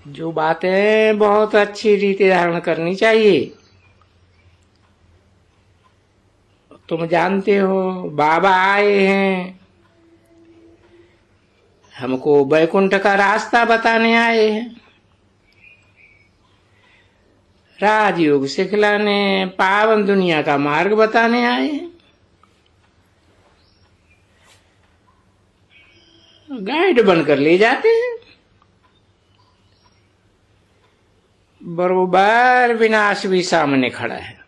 जो बातें बहुत अच्छी रीति धारण करनी चाहिए। तुम जानते हो बाबा आए हैं, हमको वैकुंठ का रास्ता बताने आए हैं, राजयोग सिखलाने, पावन दुनिया का मार्ग बताने आए हैं। गाइड बनकर ले जाते हैं, बरोबर विनाश भी सामने खड़ा है।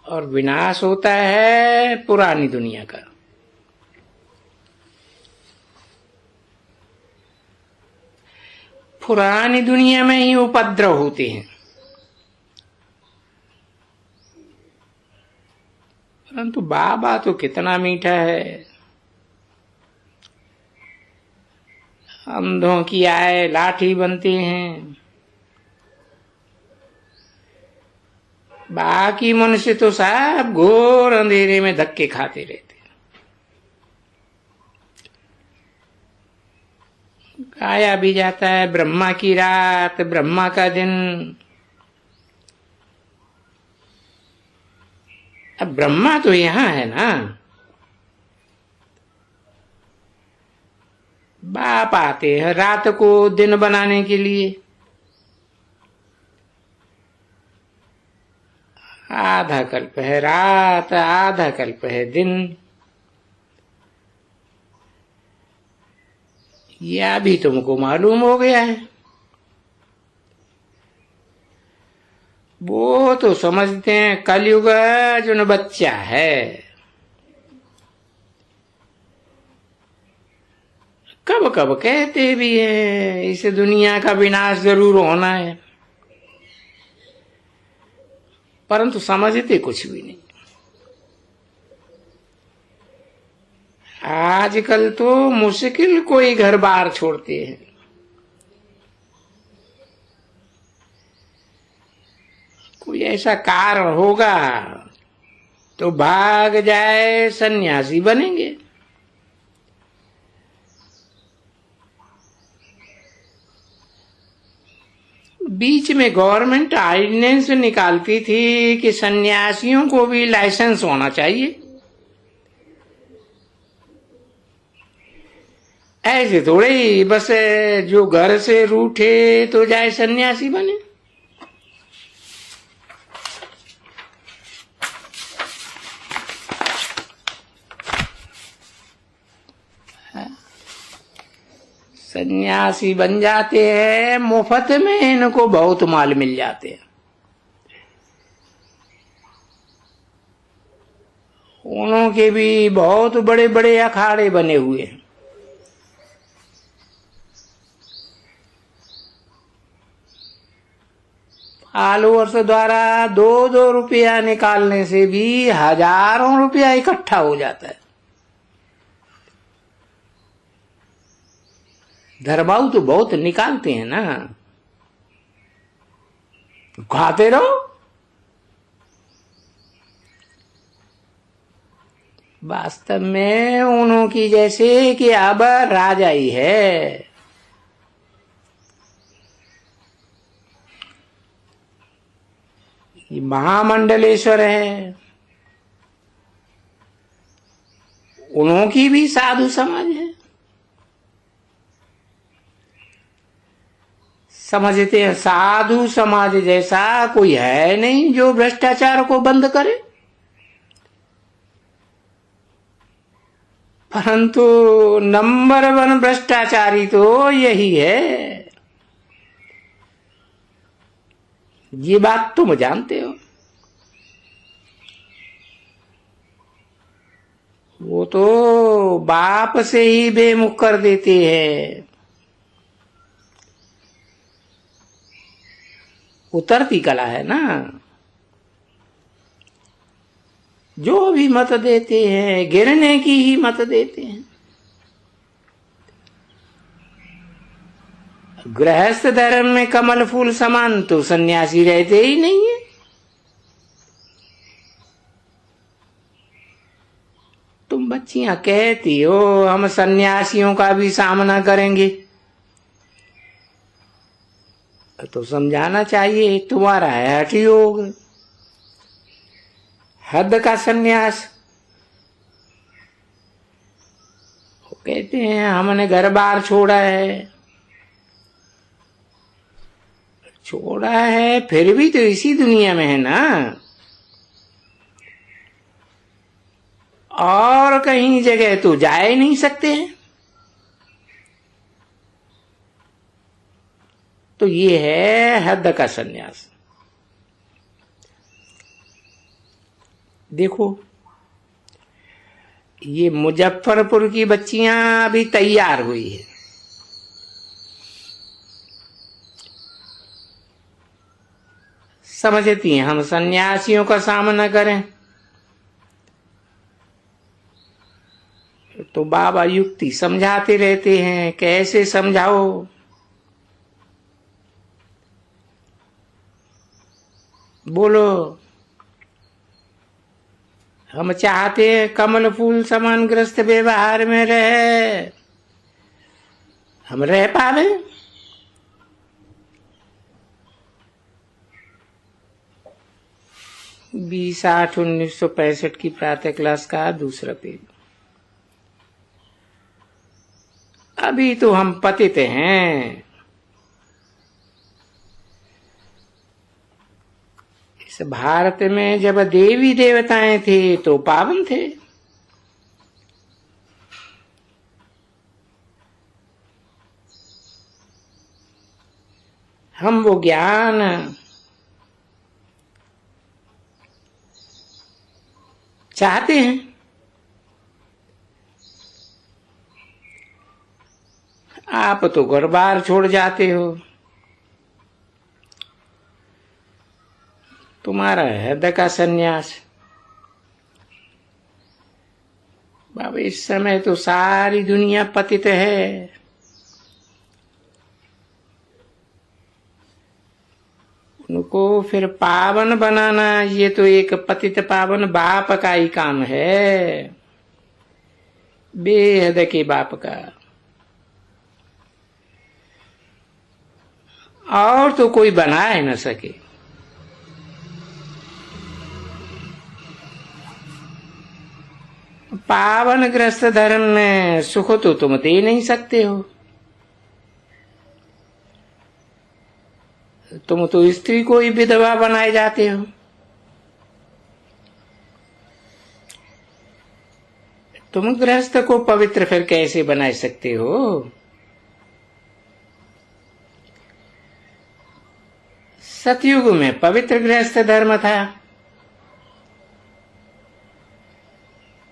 और विनाश होता है पुरानी दुनिया का। पुरानी दुनिया में ही उपद्रव होते हैं, परंतु बाबा तो कितना मीठा है। अंधों की आए लाठी बनते हैं, बाकी मनुष्य तो सब घोर अंधेरे में धक्के खाते रहते। खाया भी जाता है ब्रह्मा की रात, ब्रह्मा का दिन। अब ब्रह्मा तो यहां है ना, बाप आते हैं रात को दिन बनाने के लिए। आधा कल्प है रात, आधा कल्प है दिन। यह भी तुमको मालूम हो गया है। वो तो समझते हैं कलयुग जो बच्चा है, कब कब कहते भी है इस दुनिया का विनाश जरूर होना है, परंतु समझते कुछ भी नहीं। आजकल तो मुश्किल कोई घर बार छोड़ते हैं। कोई ऐसा कारण होगा तो भाग जाए, सन्यासी बनेंगे। बीच में गवर्नमेंट ऑर्डिनेंस निकालती थी कि सन्यासियों को भी लाइसेंस होना चाहिए। ऐसे थोड़े ही बस जो घर से रूठे तो जाए सन्यासी बने। सन्यासी बन जाते हैं, मुफ्त में इनको बहुत माल मिल जाते हैं। उनके भी बहुत बड़े बड़े अखाड़े बने हुए हैं। फॉलोअर्स द्वारा 2-2 रुपया निकालने से भी हजारों रुपया इकट्ठा हो जाता है। धर्माऊ तो बहुत निकालते हैं ना, खाते रहो। वास्तव में उन्हों की जैसे कि अब राजा ही है। ये महामंडलेश्वर है, उन्हों की भी साधु समाज है। समझते हैं साधु समाज जैसा कोई है नहीं जो भ्रष्टाचार को बंद करे, परंतु नंबर 1 भ्रष्टाचारी तो यही है। ये बात तुम जानते हो। वो तो बाप से ही बेमुख कर देते हैं। उतरती कला है ना। जो भी मत देते हैं गिरने की ही मत देते हैं। गृहस्थ धर्म में कमल फूल समान तो सन्यासी रहते ही नहीं है। तुम बच्चियां कहती हो हम सन्यासियों का भी सामना करेंगे, तो समझाना चाहिए तुम्हारा है हठ योग, हद का सन्यास। वो कहते हैं हमने घर बार छोड़ा है फिर भी तो इसी दुनिया में है ना, और कहीं जगह तो जा ही नहीं सकते हैं। तो ये है हद का सन्यास। देखो ये मुजफ्फरपुर की बच्चियां अभी तैयार हुई है, समझती हैं हम सन्यासियों का सामना करें, तो बाबा युक्ति समझाते रहते हैं। कैसे समझाओ? बोलो। हम चाहते हैं कमल फूल समान ग्रस्त व्यवहार में रहे, हम रह पावे? 20/8/1965 की प्रातः क्लास का दूसरा पेज। अभी तो हम पतित हैं। इस भारत में जब देवी देवताएं थे तो पावन थे, हम वो ज्ञान चाहते हैं। आप तो घर बार छोड़ जाते हो, तुम्हारा हृदय का सन्यास। बाबा इस समय तो सारी दुनिया पतित है, उनको फिर पावन बनाना ये तो एक पतित पावन बाप का ही काम है, बेहद के बाप का। और तो कोई बना ही न सके। पावन ग्रस्त धर्म में सुख तो तुम दे नहीं सकते हो, तुम तो स्त्री को ही विधवा बनाए जाते हो। तुम गृहस्थ को पवित्र फिर कैसे बना सकते हो? सतयुग में पवित्र गृहस्थ धर्म था,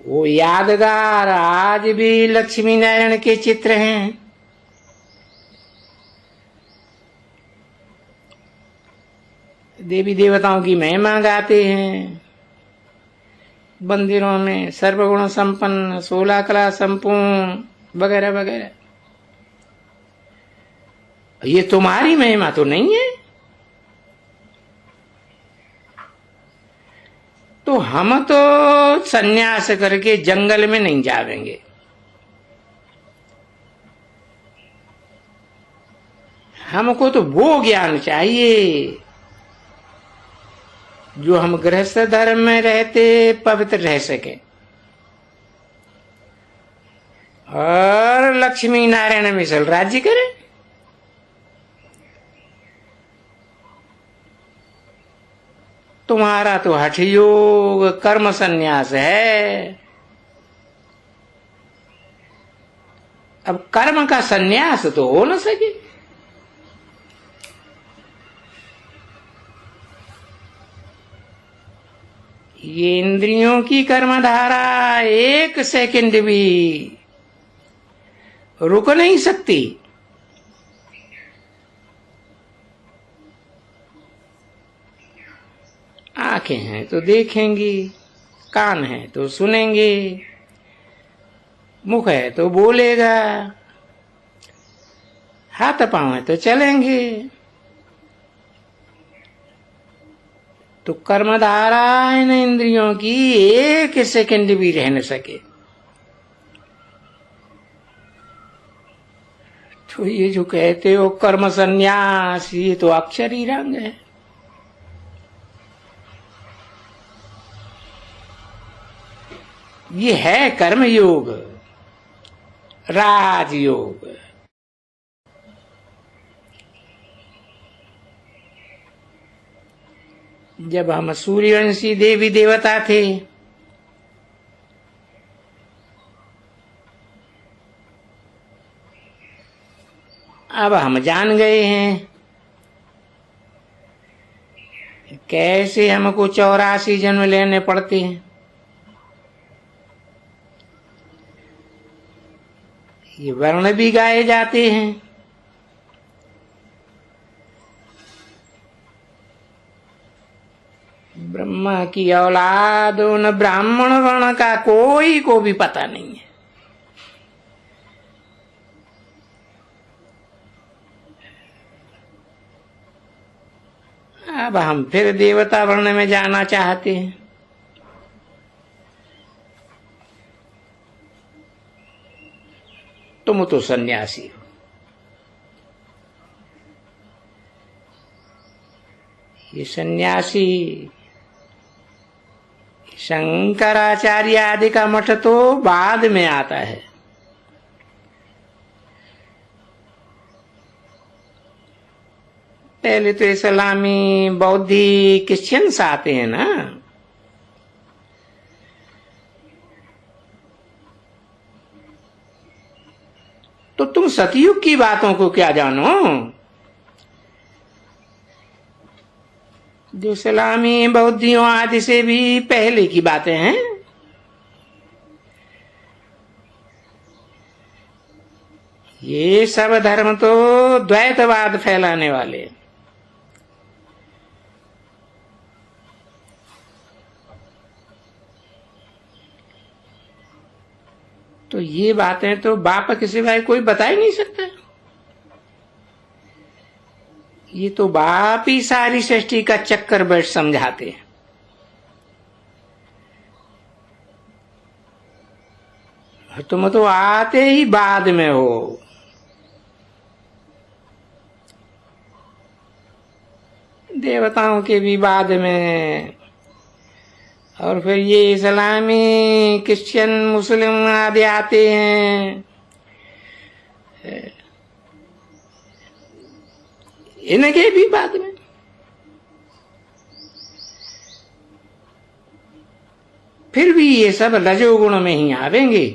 वो यादगार आज भी लक्ष्मी नारायण के चित्र हैं। देवी देवताओं की महिमा गाते हैं, मंदिरों में सर्वगुण संपन्न 16 कला संपूर्ण वगैरह वगैरह। ये तुम्हारी महिमा तो नहीं है। तो हम तो सन्यास करके जंगल में नहीं जावेंगे, हमको तो वो ज्ञान चाहिए जो हम गृहस्थ धर्म में रहते पवित्र रह सके और लक्ष्मी नारायण मिसल राज्य करे। तुम्हारा तो हठ योग कर्म संन्यास है। अब कर्म का संन्यास तो हो न सके। ये इंद्रियों की कर्मधारा एक सेकंड भी रुक नहीं सकती। आंखें हैं तो देखेंगी, कान है तो सुनेंगे, मुख है तो बोलेगा, हाथ पांव है तो चलेंगे। तो कर्मधारा इन इंद्रियों की एक सेकंड भी रह न सके। तो ये जो कहते हो कर्म संन्यास, ये तो अक्षर ही रंग है। ये है कर्म योग, राजयोग। जब हम सूर्यवंशी देवी देवता थे, अब हम जान गए हैं कैसे हमको 84 जन्म लेने पड़ते हैं। ये वर्ण भी गाए जाते हैं। ब्रह्मा की औलाद न ब्राह्मण वर्ण का कोई को भी पता नहीं है। अब हम फिर देवता वर्ण में जाना चाहते हैं। तुम तो सन्यासी हो। ये सन्यासी शंकराचार्य आदि का मठ तो बाद में आता है। पहले तो इस्लामी, बौद्धि, क्रिश्चियंस आते हैं ना। तो तुम सतयुग की बातों को क्या जानो? जो इस्लामी, बौद्धियों आदि से भी पहले की बातें हैं। ये सब धर्म तो द्वैतवाद फैलाने वाले। तो ये बातें तो बाप के सिवाय कोई बता ही नहीं सकता। ये तो बाप ही सारी सृष्टि का चक्कर बैठ समझाते हैं। तुम तो आते ही बाद में हो। देवताओं के भी बाद में, और फिर ये इस्लामी, क्रिश्चियन, मुस्लिम आदि आते हैं। इनके भी बाद में। फिर भी ये सब रजोगुण में ही आवेंगे।